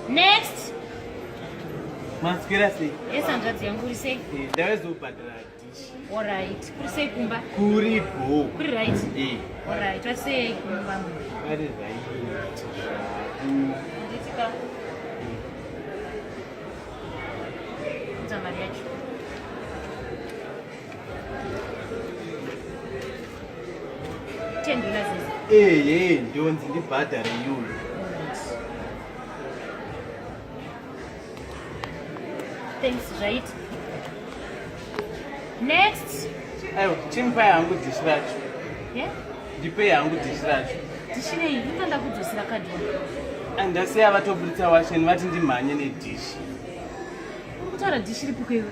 Next. Masikira sei? Esanjadzi yangu uri sei? Ndawezobhadhara dishi. Alright. Kuri sei kumba? Kuripo. Kuri right? Alright. Wati sei kumba? Ari right. Nditika. Nzamari yacho. $10. Ndonzi ndibhadhare iyoyo. Thanks, right? Next. Aiwa, chimpa yangu dishi racho. Yeah? Ndipe yangu dishi racho. Dishi nei, ndanda kudzosera kadhi. Andasiya vatobuditsa washeni vati ndimhanye nedhishi. Kutaura dishi ripi kwewe?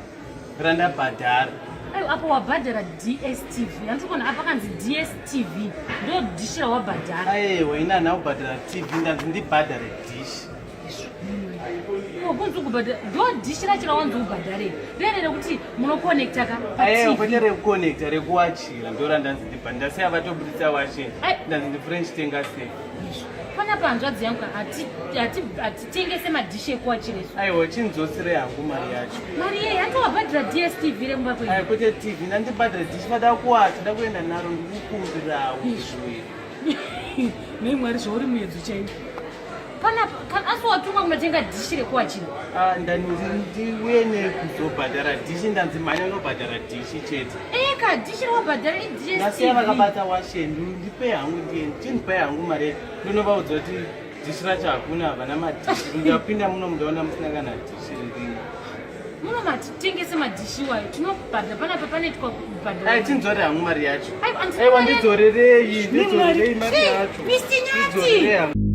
Randabhadhara. Aiwa, apo wabhadhara DSTV. Handikona apa kanzi DSTV. Ndo dishi rawabhadhara. Aiwa, inana kubhadhara TV ndanzi ndibhadhare dishi. Kunzi kubhadhara. Ndo dishi racho rawanzi ubhadhare. Rerere kuti munokonekta ka pa kwete rekukonekta rekuwachira ndo randanzi ndibhadhara. Ndasiya vatobuditsa washeni. Ndanzi ndifrench tenga sei. Panapa hanzvadzi yangu hatitengese madhishi ekuwachira isu. Aiwa, chinzosire yangu mari yacho. Mari yei hatowabhadhira DSTV remumba kwenyu. Aiwa, kwete TV ndandibhadhara dishi vada kuwata nda kuenda naro ndikukumbirawo izvi. Nei Mwari zvauri muyedzo chaiko. Panapa asi watumwa kunotenga dhishi rekuwachira. Ndiuye nekuzobhadhara dhishi ndanzi mhanya nobhadhara dhishi chete. Eka dhishi rawabhadhara iDSTV. Ndasiya vakabata washeni ndipe hangu ndieni chindipa yangu mari ndonovaudza kuti dhishi racho hakuna havana madhishi. Ndapinda muno mundaona musina kana dhishi ririmo. Muno matitengese madhishi wayo tinobhadhara panapa panoitwa kubhadhara. Tinzore hangu mari yacho. Aiwa, ndidzorerei mari yacho. Mr. Nyati.